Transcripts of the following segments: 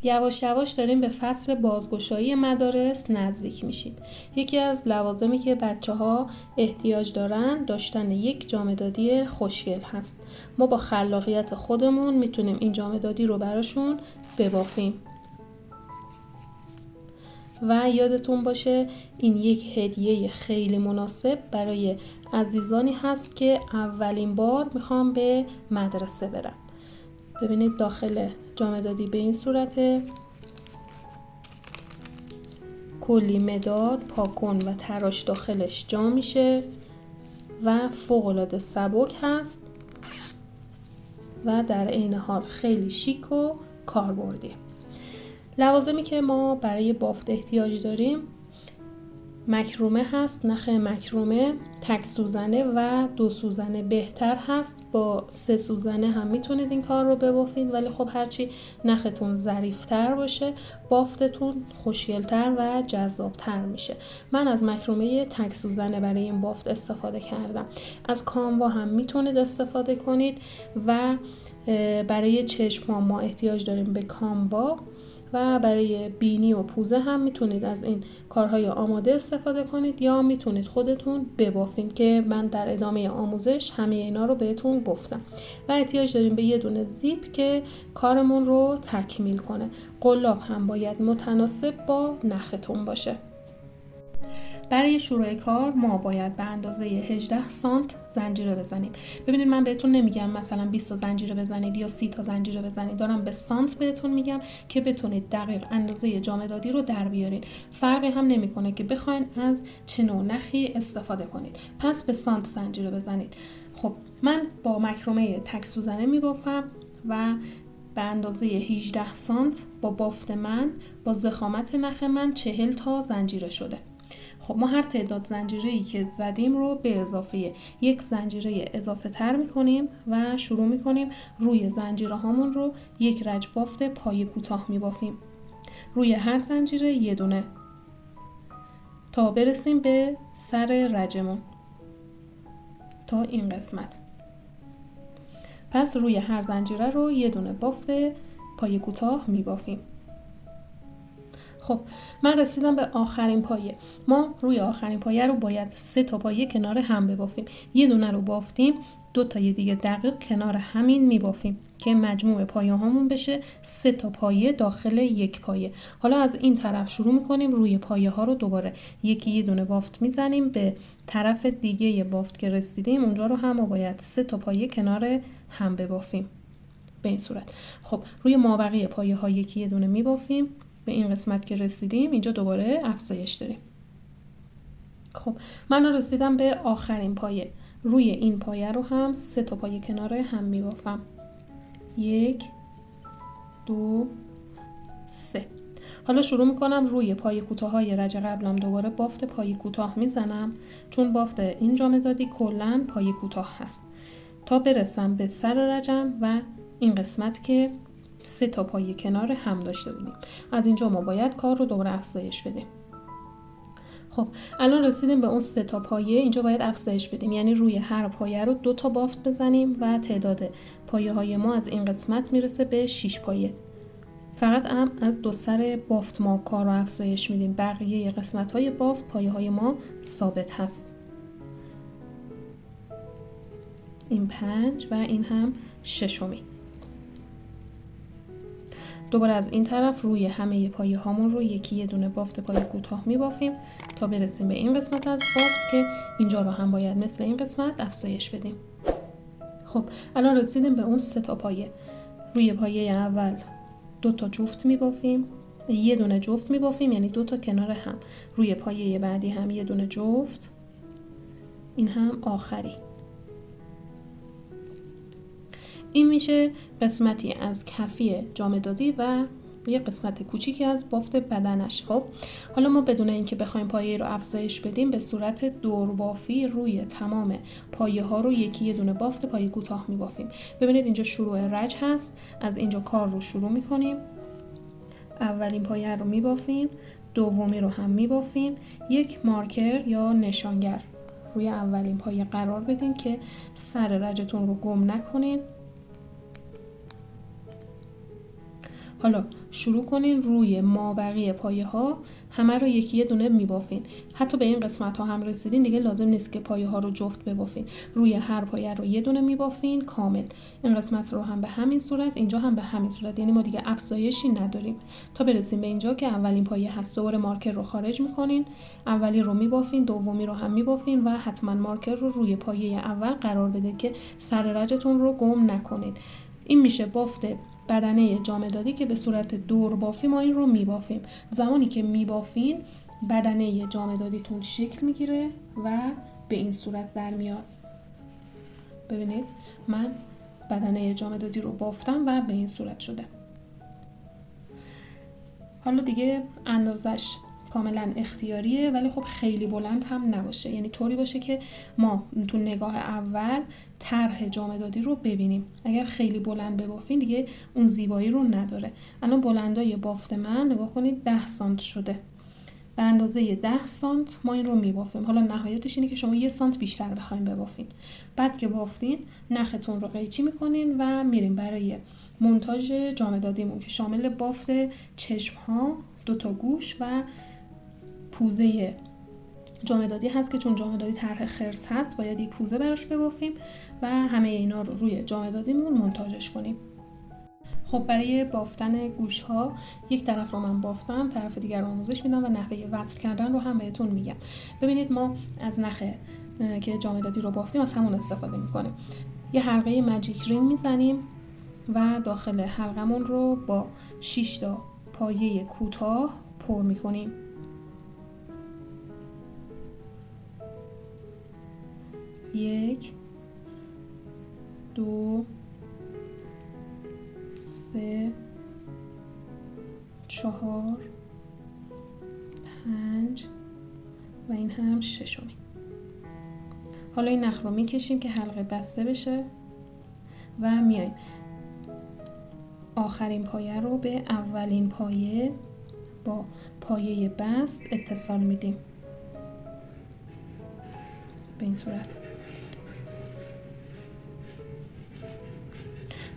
یواش یواش داریم به فصل بازگشایی مدارس نزدیک میشیم. یکی از لوازمی که بچه‌ها احتیاج دارن داشتن یک جامه‌دادی خوشگل هست. ما با خلاقیت خودمون میتونیم این جامه‌دادی رو براشون ببافیم. و یادتون باشه این یک هدیه خیلی مناسب برای عزیزانی هست که اولین بار میخوام به مدرسه برن. ببینید داخل جامه‌دادی به این صورته، کلی مداد، پاکن و تراش داخلش جا میشه و فوق‌العاده سبک هست و در عین حال خیلی شیک و کاربردیه. لوازمی که ما برای بافت احتیاج داریم مکرومه هست. نخ مکرومه تک سوزنه و 2 سوزنه بهتر هست. با 3 سوزنه هم میتونید این کار رو ببافید، ولی خب هرچی نختون ظریفتر باشه بافتتون خوشگلتر و جذابتر میشه. من از مکرومه تک سوزنه برای این بافت استفاده کردم. از کاموا هم میتونید استفاده کنید و برای چشم ها ما احتیاج داریم به کاموا و برای بینی و پوزه هم میتونید از این کارهای آماده استفاده کنید یا میتونید خودتون ببافین که من در ادامه آموزش همه اینا رو بهتون گفتم. و احتیاج داریم به یه دونه زیپ که کارمون رو تکمیل کنه. قلاب هم باید متناسب با نختون باشه. برای شروع کار ما باید به اندازه 18 سانت زنجیره بزنیم. ببینید من بهتون نمیگم مثلا 20 تا زنجیره بزنید یا 30 تا زنجیره بزنید، دارم به سانت بهتون میگم که بتونید دقیق اندازه جامه‌دادی رو در بیارید. فرقی هم نمیکنه که بخواید از چه نوع نخی استفاده کنید. پس به سانت زنجیره بزنید. خب من با مکرومه تک سوزنه میبافم و به اندازه 18 سانت با بافت من با ضخامت نخ من 40 تا زنجیره شده. خب ما هر تعداد زنجیره‌ای که زدیم رو به اضافه یک زنجیره اضافه تر می‌کنیم و شروع می‌کنیم روی زنجیره هامون رو یک رج بافت پای کوتاه می‌بافیم. روی هر زنجیره یه دونه تا برسیم به سر رجمون تا این قسمت. پس روی هر زنجیره رو یه دونه بافت پای کوتاه می‌بافیم. خب من رسیدم به آخرین پایه. ما روی آخرین پایه رو باید 3 تا پایه کنار هم ببافیم. یه دونه رو بافتیم، 2 تای دیگه دقیق کنار همین میبافیم که مجموع پایه هامون بشه 3 تا پایه داخل یک پایه. حالا از این طرف شروع میکنیم روی پایه ها رو دوباره یه دونه بافت میزنیم به طرف دیگه بافت که رسیدیم اونجا رو هم باید 3 تا پایه کنار هم ببافیم به این صورت. خب روی مابقی پایه ها یه دونه میبافیم. به این قسمت که رسیدیم اینجا دوباره افزایش داریم. خب من رسیدم به آخرین پایه. روی این پایه رو هم 3 تا پایه کنار هم میبافم. 1 2 3. حالا شروع میکنم روی پایه کوتاهای رج قبلم دوباره بافت پایه کوتاه میزنم، چون بافت این جامه‌دادی کلاً پایه کوتاه هست، تا برسم به سر رجم و این قسمت که 3 تا پایه کنار هم داشته بودیم. از اینجا ما باید کار رو دوباره افزایش بدیم. خب الان رسیدیم به اون 3 تا پایه. اینجا باید افزایش بدیم، یعنی روی هر پایه رو 2 تا بافت بزنیم و تعداد پایه های ما از این قسمت میرسه به 6 پایه. فقط هم از 2 سر بافت ما کار رو افزایش میدیم. بقیه قسمت های بافت پایه های ما ثابت هست. این 5 و این هم 6می. دوباره از این طرف روی همه پایه هامون رو یه دونه بافت پایه کوتاه میبافیم تا برسیم به این قسمت از بافت که اینجا رو هم باید مثل این قسمت افزایش بدیم. خب الان رسیدیم به اون 3 تا پایه. روی پایه اول 2 تا جفت میبافیم، یه دونه جفت میبافیم یعنی 2 تا کنار هم. روی پایه بعدی هم یه دونه جفت، این هم آخری. این میشه قسمتی از کفی جامه‌دادی و یه قسمت کوچیکی از بافت بدنش. خب حالا ما بدون اینکه بخوایم پایه رو افزایش بدیم به صورت دوربافی روی تمام پایه ها رو یه دونه بافت پایه کوتاه میبافیم. ببینید اینجا شروع رج هست، از اینجا کار رو شروع میکنیم. اولین پایه رو میبافیم، دومی رو هم میبافیم. یک مارکر یا نشانگر روی اولین پایه قرار بدین که سر رجتون رو گم نکنین. حالا شروع کنین روی مابقی پایه ها همه رو یکی یه دونه میبافین. حتی به این قسمت ها هم رسیدین دیگه لازم نیست که پایه ها رو جفت ببافین. روی هر پایه رو یه دونه میبافین کامل. این قسمت رو هم به همین صورت، اینجا هم به همین صورت، یعنی ما دیگه افزایشی نداریم تا برسیم به اینجا که اولین پایه هست. دوباره مارکر رو خارج میکنین، اولی رو میبافین، دومی رو هم میبافین و حتما مارکر رو روی پایه اول قرار بده که سر رجتون رو گم نکنید. این میشه بافت بدنه جامدادی که به صورت دور بافی ما این رو میبافیم. زمانی که میبافین بدنه جامدادیتون شکل میگیره و به این صورت در میاد. ببینید من بدنه جامدادی رو بافتم و به این صورت شده. حالا دیگه اندازش کاملا اختیاریه، ولی خب خیلی بلند هم نباشه، یعنی طوری باشه که ما تو نگاه اول طرح جامدادی رو ببینیم. اگر خیلی بلند ببافین دیگه اون زیبایی رو نداره. الان بلندای بافت من نگاه کنید 10 سانت شده. به اندازه 10 سانت ما این رو میبافیم. حالا نهایتش اینه که شما 1 سانت بیشتر بخواین ببافین. بعد که بافتین نختون رو قیچی میکنین و میریم برای مونتاژ جامدادیمون که شامل بافت چشم ها، 2 تا گوش و پوزه جامدادی هست که چون جامدادی طرح خرس هست باید یک پوزه براش ببافیم و همه اینا رو روی جامدادیمون مونتاژش کنیم. خب برای بافتن گوش ها یک طرف رو من بافتم، طرف دیگر رو آموزش میدم و نحوه وصل کردن رو هم بهتون میگم. ببینید ما از نخه که جامدادی رو بافتیم از همون استفاده میکنیم. یه حلقه ماجیک رینگ میزنیم و داخل حلقمون رو با 6 تا پایه کوتاه پر میکنیم. 1 2 3 4 5 و این هم 6. حالا این نخ رو میکشیم که حلقه بسته بشه و میایم آخرین پایه رو به اولین پایه با پایه بست اتصال میدیم به این صورت.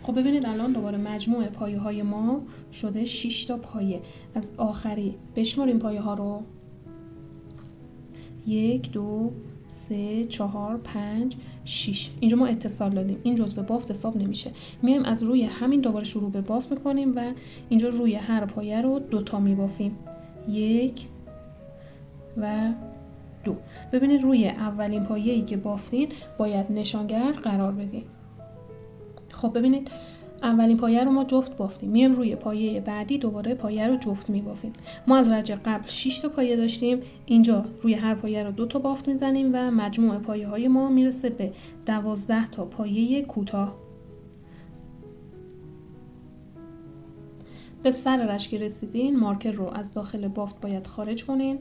خب ببینید الان دوباره مجموع پایه های ما شده 6 تا پایه. از آخری بشماریم پایه ها رو. 1 2 3 4 5 6. اینجا ما اتصال دادیم، این جزء بافت حساب نمیشه. میایم از روی همین دوباره شروع به بافت میکنیم و اینجا روی هر پایه رو 2 تا میبافیم. 1 و 2. ببینید روی اولین پایه‌ای که بافتین باید نشانگر قرار بدیم. خب ببینید اولین پایه رو ما جفت بافتیم، میایم روی پایه بعدی دوباره پایه رو جفت میبافیم. ما از رج قبل 6 تا پایه داشتیم، اینجا روی هر پایه رو 2 تا بافت میزنیم و مجموع پایه های ما میرسه به 12 تا پایه کوتاه. به سر رج که رسیدین مارکر رو از داخل بافت باید خارج کنین.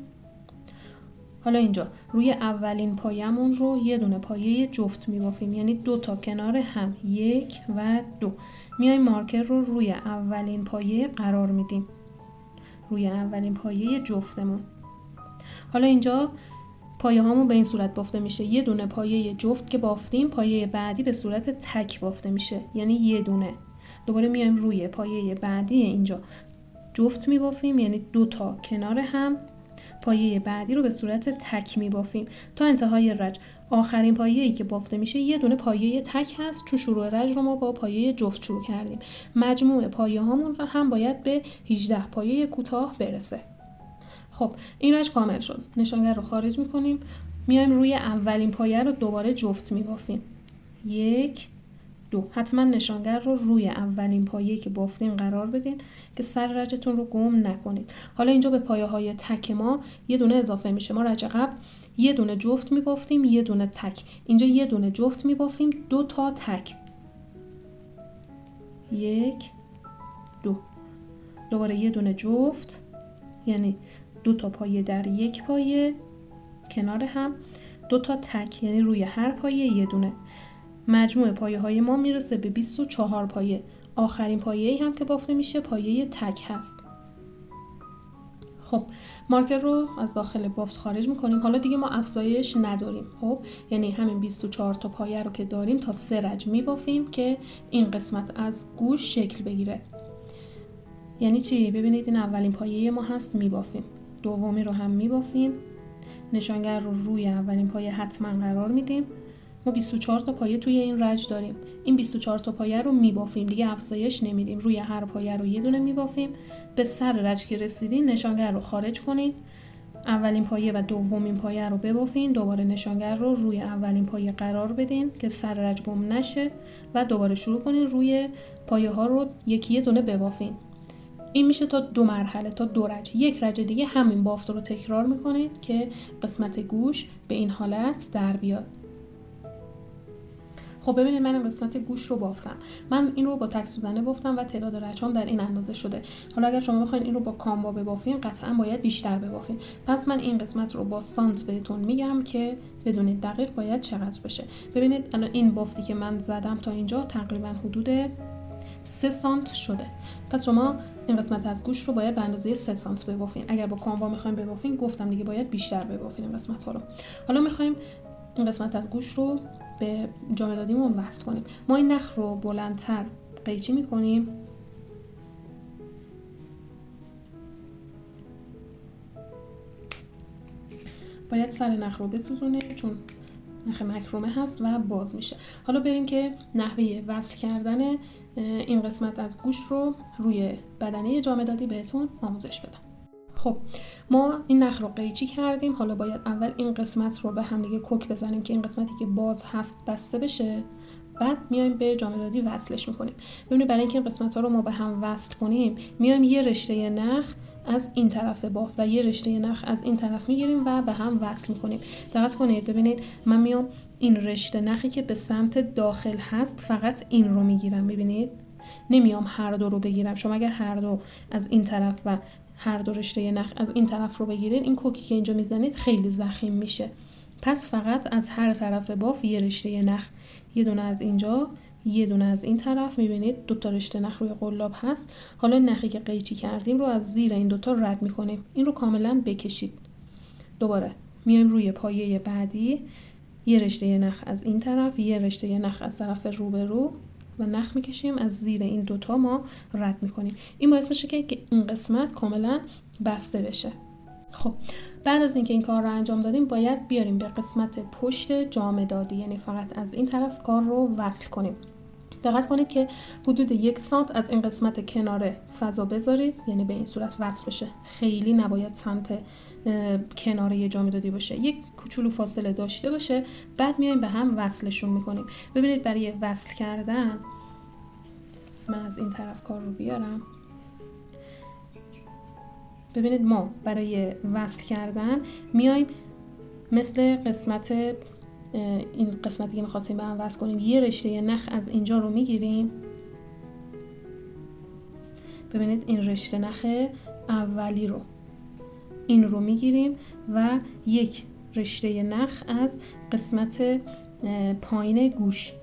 حالا اینجا روی اولین پایه‌مون رو یه دونه پایه جفت میبافیم، یعنی 2 تا کنار هم، 1 و 2. میایم مارکر رو روی اولین پایه قرار میدیم، روی اولین پایه جفتمون. حالا اینجا پایه هامون به این صورت بافته میشه. یه دونه پایه جفت که بافتیم، پایه بعدی به صورت تک بافته میشه، یعنی یه دونه. دوباره میایم روی پایه بعدی اینجا جفت میبافیم، یعنی 2 تا کنار هم. پایه بعدی رو به صورت تک میبافیم تا انتهای رج. آخرین پایه‌ای که بافته میشه یه دونه پایه تک هست، چون شروع رج رو ما با پایه جفت شروع کردیم. مجموع پایه هامون هم باید به 18 پایه کوتاه برسه. خب این رج کامل شد. نشانگر رو خارج میکنیم، میایم روی اولین پایه رو دوباره جفت میبافیم. 1 2. حتما نشانگر رو روی اولین پایه که بافتین قرار بدین که سر رجتون رو گم نکنید. حالا اینجا به پایه های تک ما یه دونه اضافه میشه. ما رج قبل یه دونه جفت میبافتیم، یه دونه تک. اینجا یه دونه جفت میبافیم، 2 تا تک. 1 2. دوباره یه دونه جفت، یعنی 2 تا پایه در یک پایه کنار هم، 2 تا تک، یعنی روی هر پایه یه دونه. مجموع پایه های ما میرسه به 24 پایه. آخرین پایه‌ای هم که بافته میشه پایه تک هست. خب مارکر رو از داخل بافت خارج میکنیم. حالا دیگه ما افزایش نداریم. خب یعنی همین 24 تا پایه رو که داریم تا 3 رج میبافیم که این قسمت از گوش شکل بگیره. یعنی چی؟ ببینید این اولین پایه ما هست، میبافیم. دومی رو هم میبافیم. نشانگر رو روی اولین پایه حتما قرار میدیم. ما 24 تا پایه توی این رج داریم. این 24 تا پایه رو میبافیم، دیگه افزایش نمیدیم. روی هر پایه رو یه دونه میبافیم. به سر رج که رسیدین نشانگر رو خارج کنین. اولین پایه و دومین پایه رو ببافین. دوباره نشانگر رو روی اولین پایه قرار بدین که سر رج گم نشه و دوباره شروع کنین روی پایه ها رو یکی یه دونه ببافین. این میشه تا 2 مرحله، تا 2 رج. یک رج دیگه همین بافت رو تکرار میکنید که قسمت گوش به این حالت در بیاد. خب ببینید من قسمت گوش رو بافتم. من این رو با تک سوزنه بافتم و تعداد رج‌هام در این اندازه شده. حالا اگر شما بخواید این رو با کاموا ببافین قطعا باید بیشتر ببافین. پس من این قسمت رو با سانت بهتون میگم که بدونید دقیق باید چقدر بشه. ببینید الان این بافتی که من زدم تا اینجا تقریبا حدود 3 سانت شده. پس شما این قسمت از گوش رو باید به اندازه 3 سانت ببافین. اگر با کاموا میخوایم ببافین گفتم دیگه باید بیشتر ببافین این قسمت ها رو. حالا میخوایم این قسمت از گوش رو به جامدادیمون وصل کنیم. ما این نخ رو بلندتر قیچی میکنیم. باید سر نخ رو بسوزونیم چون نخ مکرومه هست و باز میشه. حالا بریم که نحوه وصل کردن این قسمت از گوش رو روی بدنه جامدادی بهتون آموزش بدم. خب ما این نخ رو قیچی کردیم. حالا باید اول این قسمت رو به هم دیگه کوک بزنیم که این قسمتی که باز هست بسته بشه. بعد میایم به جامدادی وصلش میکنیم. ببینید برای اینکه این قسمت ها رو ما به هم وصل کنیم میایم یه رشته نخ از این طرف بافت و یه رشته نخ از این طرف میگیریم و به هم وصل میکنیم. دقت کنید ببینید من میام این رشته نخی که به سمت داخل هست فقط این رو میگیرم. میبینید نمیام هر دو رو بگیرم. شما اگر هر دو از این طرف و هر دو رشته نخ از این طرف رو بگیرید این کوکی که اینجا میزنید خیلی ضخیم میشه. پس فقط از هر طرف باف یه رشته نخ، یه دونه از اینجا یه دونه از این طرف. میبینید 2 تا رشته نخ روی قلاب هست. حالا نخی که قیچی کردیم رو از زیر این 2 تا رد میکنیم. این رو کاملا بکشید. دوباره میایم روی پایه بعدی یه رشته نخ از این طرف یه رشته نخ از طرف روبرو و نخ میکشیم از زیر این 2 تا ما رد میکنیم. این باعث میشه که این قسمت کاملا بسته بشه. خب بعد از اینکه این کار رو انجام دادیم باید بیاریم به قسمت پشت جامدادی، یعنی فقط از این طرف کار رو وصل کنیم. دقت کنید که حدود 1 سانت از این قسمت کناره فضا بذارید، یعنی به این صورت وصل بشه. خیلی نباید سمت کناره جامدادی باشه، یک کوچولو فاصله داشته باشه. بعد میایم به هم وصلشون میکنیم. ببینید برای وصل کردن من از این طرف کار رو بیارم. ببینید ما برای وصل کردن میایم مثل قسمت این قسمتی که می‌خواستیم به هم وصل کنیم یه رشته نخ از اینجا رو میگیریم. ببینید این رشته نخ اولی رو این رو میگیریم و یک رشته نخ از قسمت پایین گوش.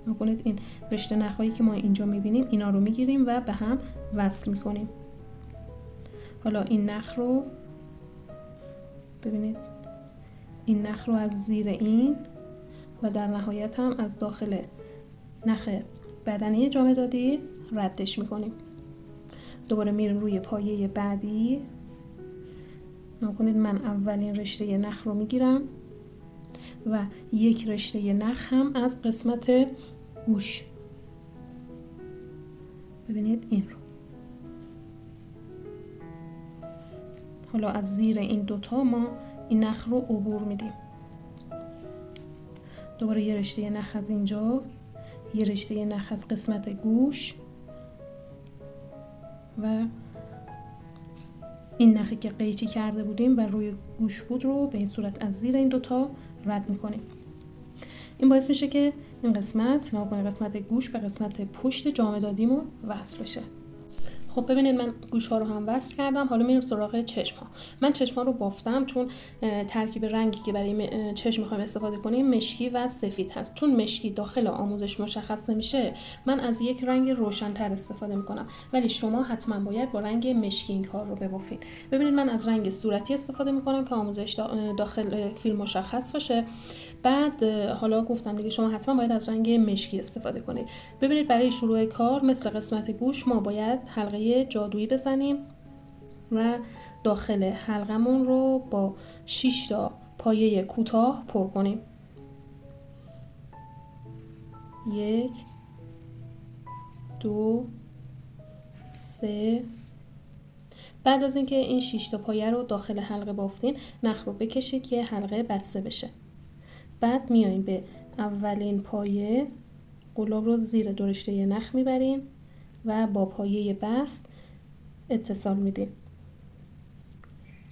ببینید این رشته نخایی که ما اینجا میبینیم اینا رو میگیریم و به هم وصل میکنیم. حالا این نخ رو ببینید، این نخ رو از زیر این و در نهایت هم از داخل نخ بدنه جامدادی ردش میکنیم. دوباره میریم روی پایه بعدی. نکنید من اولین رشته نخ رو میگیرم و یک رشته نخ هم از قسمت گوش. ببینید این رو. حالا از زیر این دوتا ما این نخ رو عبور میدیم. دوباره یه رشته نخ از اینجا، یه رشته نخ از قسمت گوش و این نخی که قیچی کرده بودیم و روی گوش بود رو به این صورت از زیر این دوتا رد میکنیم. این باعث میشه که این قسمت گوش به قسمت پشت جامدادیمون وصل بشه. خب ببینید من گوش ها رو هم وصل کردم. حالا میریم سراغ چشم ها. من چشم ها رو بافتم چون ترکیب رنگی که برای چشم میخوایم استفاده کنیم مشکی و سفید هست. چون مشکی داخل آموزش مشخص نمیشه من از یک رنگ روشن‌تر استفاده میکنم، ولی شما حتما باید با رنگ مشکی این کار رو ببافید. ببینید من از رنگ صورتی استفاده میکنم که آموزش داخل فیلم مشخص باشه. بعد حالا گفتم دیگه شما حتما باید از رنگ مشکی استفاده کنید. ببینید برای شروع کار مثل قسمت گوش ما باید حلقه حلقه جادویی بزنیم و داخل حلقمون رو با 6 تا پایه کوتاه پر کنیم. 1 2 3. بعد از اینکه این 6 تا پایه رو داخل حلقه بافتین، نخ رو بکشید که حلقه بسته بشه. بعد میاییم به اولین پایه، قلاب رو زیر درشته نخ میبرین و با پایه بست اتصال میدین.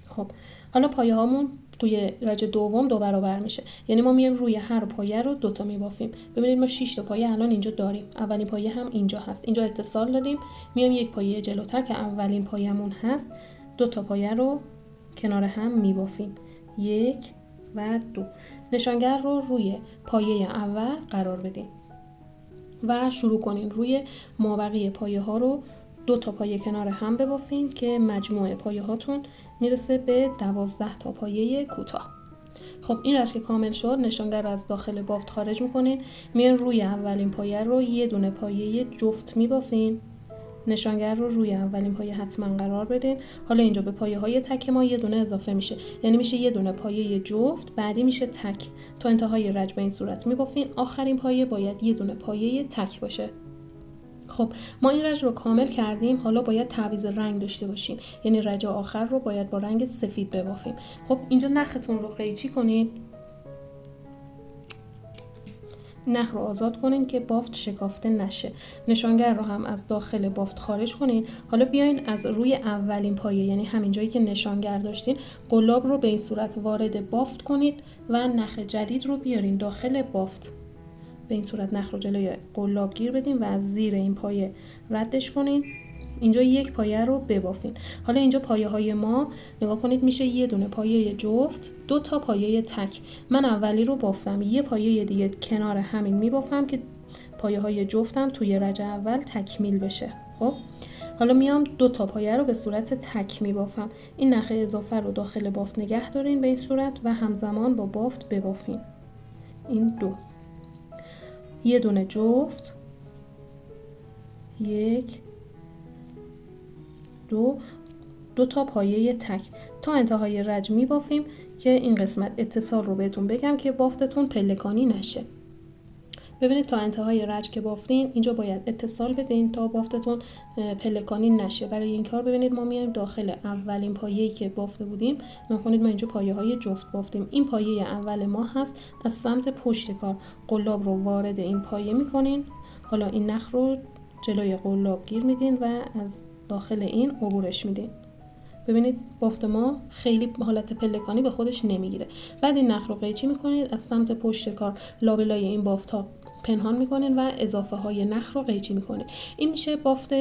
خب حالا پایه هامون توی رج دوم 2 برابر میشه، یعنی ما میایم روی هر پایه رو 2 تا میبافیم. ببینید ما 6 تا پایه الان اینجا داریم، اولین پایه هم اینجا هست، اینجا اتصال دادیم، میایم یک پایه جلوتر که اولین پایه‌مون هست 2 تا پایه رو کنار هم میبافیم، 1 و 2. نشانگر رو روی پایه اول قرار بدیم و شروع کنین روی مابقی پایه ها رو 2 تا پایه کنار هم ببافین که مجموع پایه هاتون میرسه به 12 تا پایه کوتاه. خب این رشته که کامل شد، نشانگر رو از داخل بافت خارج میکنین، میان روی اولین پایه رو یه دونه پایه جفت میبافین. نشانگر رو روی اولین پایه حتما قرار بدین. حالا اینجا به پایه های تک ما یه دونه اضافه میشه، یعنی میشه یه دونه پایه جفت، بعدی میشه تک. تا انتهای رج به این صورت میبافین. آخرین پایه باید یه دونه پایه تک باشه. خب ما این رج رو کامل کردیم، حالا باید تعویض رنگ داشته باشیم، یعنی رج آخر رو باید با رنگ سفید ببافیم. خب اینجا نختون رو قیچی کنید، نخ رو آزاد کنین که بافت شکافته نشه. نشانگر رو هم از داخل بافت خارج کنین. حالا بیاین از روی اولین پایه، یعنی همین جایی که نشانگر داشتین، قلاب رو به این صورت وارد بافت کنید و نخ جدید رو بیارین داخل بافت. به این صورت نخ رو جلوی قلاب گیر بدین و از زیر این پایه ردش کنین. اینجا یک پایه رو ببافین. حالا اینجا پایه های ما نگاه کنید میشه یه دونه پایه جفت، 2 تا پایه تک. من اولی رو بافتم، یه پایه دیگه کنار همین میبافم که پایه های جفتم توی رج اول تکمیل بشه. خب حالا میام 2 تا پایه رو به صورت تک میبافم. این نخ اضافه رو داخل بافت نگه دارین به این صورت و همزمان با بافت ببافین. این 2 یه دونه جفت، 1 2 تا پایه تک تا انتهای رج میبافیم که این قسمت اتصال رو بهتون بگم که بافتتون پلکانی نشه. ببینید تا انتهای رج که بافتین اینجا باید اتصال بدین تا بافتتون پلکانی نشه. برای این کار ببینید ما میایم داخل اولین پایه‌ای که بافته بودیم، نکنید ما اینجا پایه‌های جفت بافتیم. این پایه اول ما هست، از سمت پشت کار قلاب رو وارد این پایه میکنین. حالا این نخ رو جلوی قلاب گیر میدین و از داخل این عبورش میدین. ببینید بافت ما خیلی حالت پلکانی به خودش نمیگیره. بعد این نخ رو قیچی میکنید، از سمت پشت کار لابلای این بافت ها پنهان میکنین و اضافه های نخ رو قیچی میکنین. این میشه بافت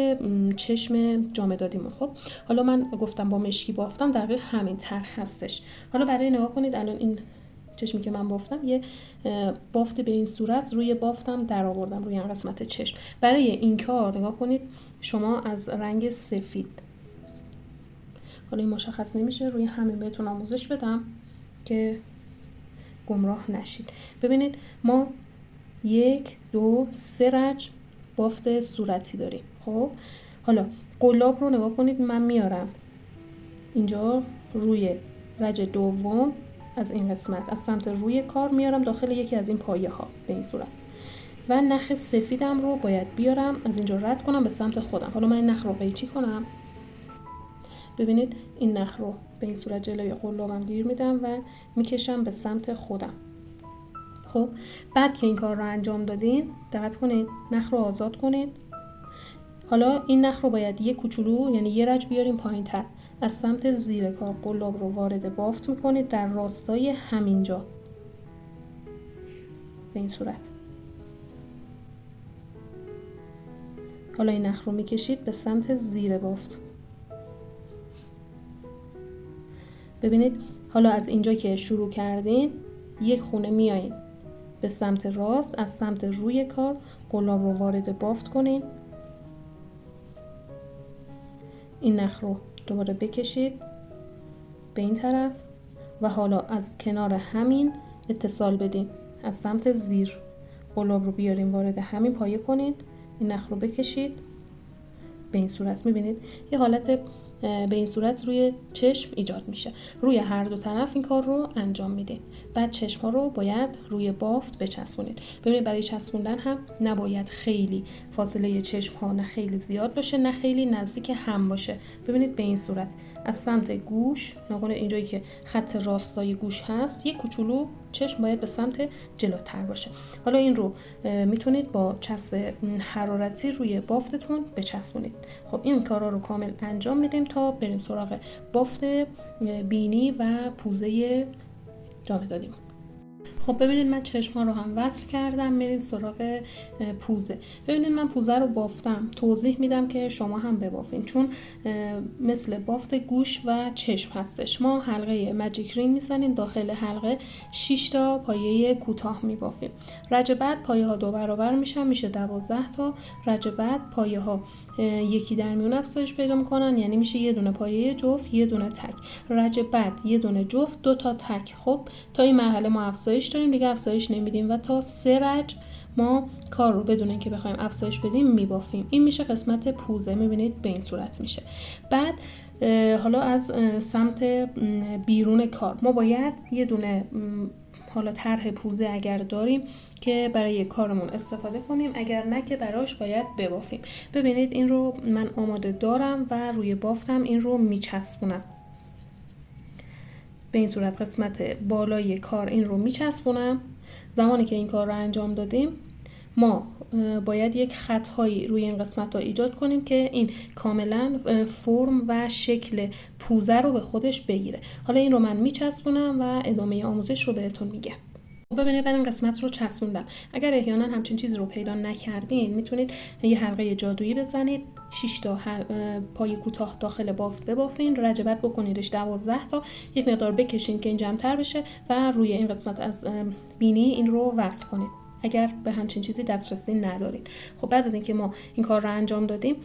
چشم جامدادیمون. خب حالا من گفتم با مشکی بافتم، دقیق همین طرح هستش. حالا برای نگاه کنید الان این چشمی که من بافتم یه بافت به این صورت روی بافتم در آوردم، روی این قسمت چشم. برای این کار نگاه کنید شما از رنگ سفید، حالا این مشخص نمیشه، روی همین بهتون آموزش بدم که گمراه نشید. ببینید ما 1 2 3 رج بافت صورتی داریم. خب حالا قلاب رو نگاه کنید من میارم اینجا روی رج دوم، از این قسمت از سمت روی کار میارم داخل یکی از این پایه ها به این صورت و نخ سفیدم رو باید بیارم از اینجا رد کنم به سمت خودم. حالا من این نخ رو قیچی کنم. ببینید این نخ رو به این صورت جلوی قلابم گیر میدم و میکشم به سمت خودم. خب بعد که این کار رو انجام دادین دقت کنید نخ رو آزاد کنید. حالا این نخ رو باید یه کوچولو یعنی یه رج بیاریم پایین تر، از سمت زیر کار قلاب رو وارد بافت میکنید در راستای همینجا به این صورت. حالا این نخ رو میکشید به سمت زیر بافت. ببینید حالا از اینجا که شروع کردین یک خونه میایین به سمت راست، از سمت روی کار قلاب رو وارد بافت کنین. این نخ رو دوباره بکشید به این طرف و حالا از کنار همین اتصال بدین، از سمت زیر قلاب رو بیارین وارد همین پایه کنین. این نخ رو بکشید به این صورت میبینید یه حالت به این صورت روی چشم ایجاد میشه. روی هر دو طرف این کار رو انجام میدین. بعد چشم ها رو باید روی بافت بچسبونید. ببینید برای چسبوندن هم نباید خیلی فاصله چشم ها نه خیلی زیاد باشه نه خیلی نزدیک هم باشه. ببینید به این صورت از سمت گوش ناگهان اینجایی که خط راستای گوش هست یک کوچولو چشم باید به سمت جلوتر باشه. حالا این رو میتونید با چسب حرارتی روی بافتتون بچسبونید. خب این کارا رو کامل انجام میدیم تا بریم سراغ بافت بینی و پوزه جامدادی. خب ببینید من چشم ها رو هم وصل کردم، میریم سراغ پوزه. ببینید من پوزه رو بافتم، توضیح میدم که شما هم ببافین، چون مثل بافت گوش و چشم هستش. ما حلقه ماجیک رینگ میزنیم، داخل حلقه 6 تا پایه کوتاه میبافیم. رج بعد پایه ها 2 برابر میشن، میشه 12 تا. رج بعد پایه ها یکی در میون افزایش پیدا میکنن، یعنی میشه یه دونه پایه جفت یه دونه تک. رج بعد یه دونه جفت 2 تا تک. خب تا این مرحله ما افزایش داریم، دیگه افزایش نمیدیم و تا 3 رج ما کار رو بدون اینکه بخوایم افزایش بدیم میبافیم. این میشه قسمت پوزه. میبینید به این صورت میشه. بعد حالا از سمت بیرون کار ما باید یه دونه حالا طرح پوزه اگر داریم که برای کارمون استفاده کنیم، اگر نه که براش باید ببافیم. ببینید این رو من آماده دارم و روی بافتم این رو میچسبونم. به این صورت قسمت بالای کار این رو میچسبونم. زمانی که این کار رو انجام دادیم ما باید یک خطهایی روی این قسمت ها ایجاد کنیم که این کاملا فرم و شکل پوزه رو به خودش بگیره. حالا این رو من میچسبونم و ادامه آموزش رو بهتون میگم. ببینید من این قسمت رو چسبوندم. اگر احیانا همچین چیزی رو پیدا نکردین میتونید یه حلقه جادویی بزنید، 6 تا پای کوتاه داخل بافت ببافین، رج بعد بکنیدش 12 تا، یک مقدار بکشین که این جمع‌تر بشه و روی این قسمت از بینی این رو وصل کنید اگر به همچین چیزی دسترسی ندارید. خب بعد از اینکه ما این کار رو انجام دادیم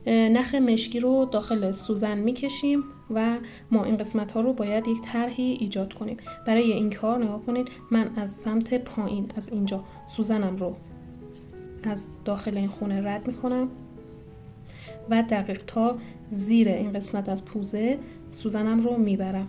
نخ مشکی رو داخل سوزن میکشیم و ما این قسمت ها رو باید یک طرحی ایجاد کنیم. برای این کار نگاه کنید من از سمت پایین از اینجا سوزنم رو از داخل این خونه رد میکنم و دقیق تا زیر این قسمت از پوزه سوزنم رو میبرم.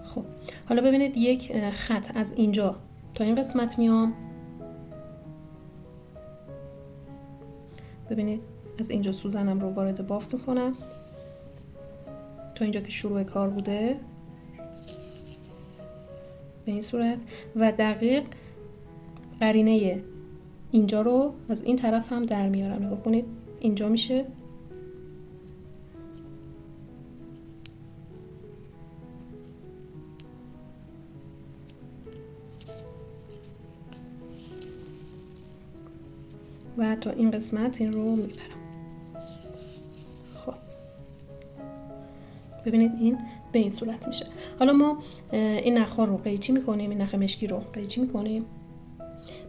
خب حالا ببینید یک خط از اینجا تا این قسمت میام. ببینید از اینجا سوزنم رو وارد بافت میکنم تا اینجا که شروع کار بوده به این صورت و دقیق قرینه اینجا رو از این طرف هم در میارم. نگاه کنید اینجا میشه و تا این قسمت این رو میبرم. خب ببینید این به این صورت میشه. حالا ما این نخ‌ها رو قیچی میکنیم، این نخ مشکی رو قیچی میکنیم.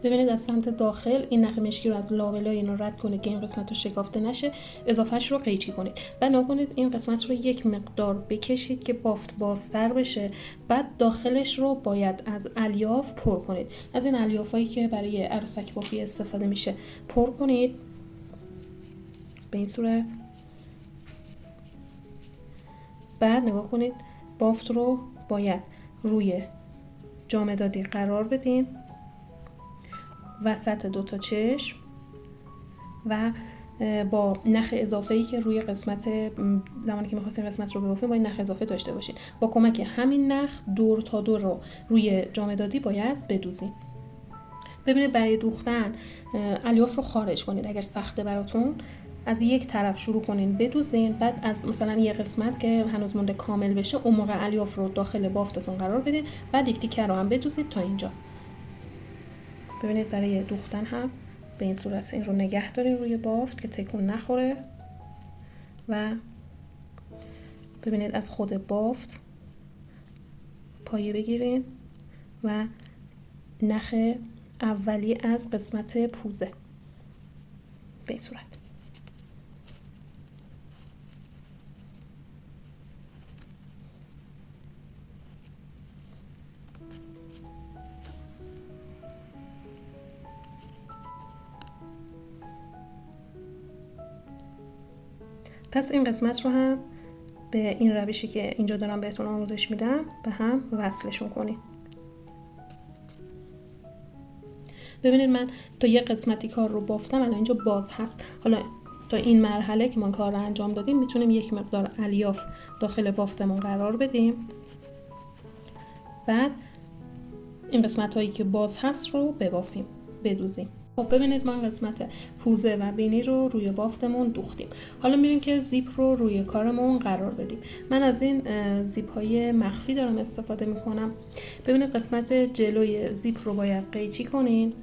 ببینید از سمت داخل این نخ مشکی رو از لابلای اینو رد کنه که این قسمت رو شکافته نشه، اضافهش رو قیچی کنید. بعد نکنید این قسمت رو یک مقدار بکشید که بافت بازتر بشه. بعد داخلش رو باید از الیاف پر کنید. از این الیافایی که برای عروسک بافی استفاده میشه پر کنید به این صورت. بعد نگاه کنید بافت رو باید روی جامدادی قرار بدین، وسط 2 تا چشم و با نخ اضافه‌ای که روی قسمت زمانی که می‌خواستین قسمت رو ببافین با این نخ اضافه داشته باشین. با کمک همین نخ دور تا دور رو روی جامدادی باید بدوزین. ببینید برای دوختن الیاف رو خارج کنید. اگر سخته براتون از یک طرف شروع کنین بدوزین، بعد از مثلا یه قسمت که هنوز مونده کامل بشه اون موقع الیاف رو داخل بافتتون قرار بدین، بعد یک تیکه رو هم بدوزید تا اینجا. ببینید برای دوختن هم به این صورت این رو نگه دارین روی بافت که تکون نخوره و ببینید از خود بافت پایه بگیرین و نخ اولی از قسمت پوزه به این صورت. پس این قسمت رو هم به این روشی که اینجا دارم بهتون آموزش میدم به هم وصلشون کنید. ببینید من تا یه قسمتی کار رو بافتم، الان اینجا باز هست. حالا تا این مرحله که ما کار رو انجام دادیم میتونیم یک مقدار الیاف داخل بافتمون قرار بدیم. بعد این قسمت هایی که باز هست رو ببافیم، بدوزیم. خب ببینید ما قسمت پوزه و بینی رو روی بافتمون دوختیم. حالا میریم که زیپ رو روی کارمون قرار بدیم. من از این زیپ های مخفی دارم استفاده میکنم. ببینید قسمت جلوی زیپ رو باید قیچی کنین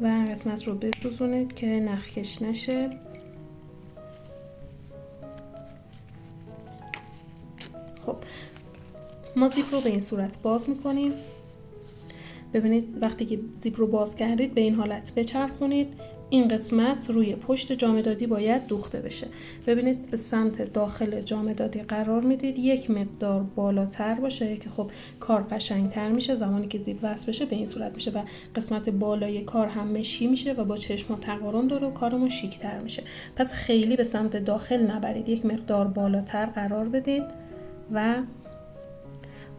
و قسمت رو بسوزونید که نخکش نشه. خب ما زیپ رو به این صورت باز میکنیم. ببینید وقتی که زیپ رو باز کردید به این حالت بچرخونید. این قسمت روی پشت جامدادی باید دوخته بشه. ببینید به سمت داخل جامدادی قرار میدید، یک مقدار بالاتر باشه که خب کار قشنگتر میشه. زمانی که زیپ وصل بشه به این صورت میشه و قسمت بالای کار هم مشی میشه و با چشم تقارن داره و کارمون شیکتر میشه. پس خیلی به سمت داخل نبرید، یک مقدار بالاتر قرار بدید و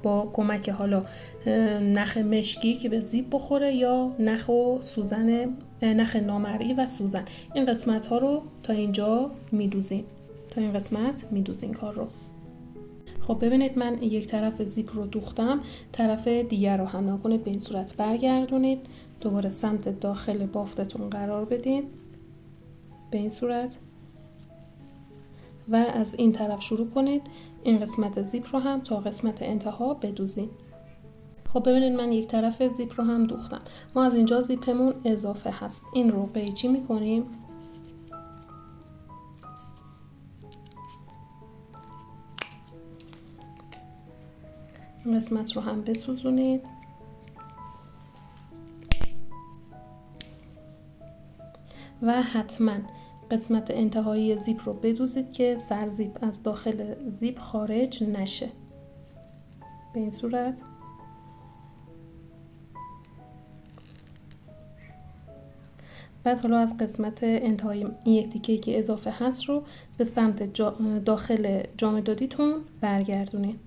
با کمک حالا نخ مشکی که به زیپ بخوره یا نخ نامرئی و سوزن، این قسمت ها رو تا اینجا میدوزین، تا این قسمت میدوزین کار رو. خب ببینید من یک طرف زیپ رو دوختم، طرف دیگر رو هم نکنید به این صورت برگردونید، دوباره سمت داخل بافتتون قرار بدین به این صورت و از این طرف شروع کنید این قسمت زیپ رو هم تا قسمت انتها بدوزین. خب ببینید من یک طرف زیپ رو هم دوختم. ما از اینجا زیپمون اضافه هست، این رو قیچی میکنیم این قسمت رو هم بسوزونید و حتما قسمت انتهایی زیپ رو بدوزید که سر زیپ از داخل زیپ خارج نشه به این صورت. بعد حالا از قسمت انتهایی این یک تیکه‌ای که اضافه هست رو به سمت داخل جامدادیتون برگردونید.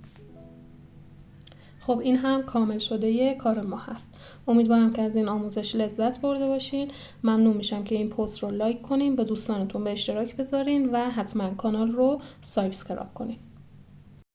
خب این هم کامل شده کار ما هست. امیدوارم که از این آموزش لذت برده باشین. ممنون میشم که این پست رو لایک کنین، به دوستانتون به اشتراک بذارین و حتما کانال رو سابسکرایب کنین.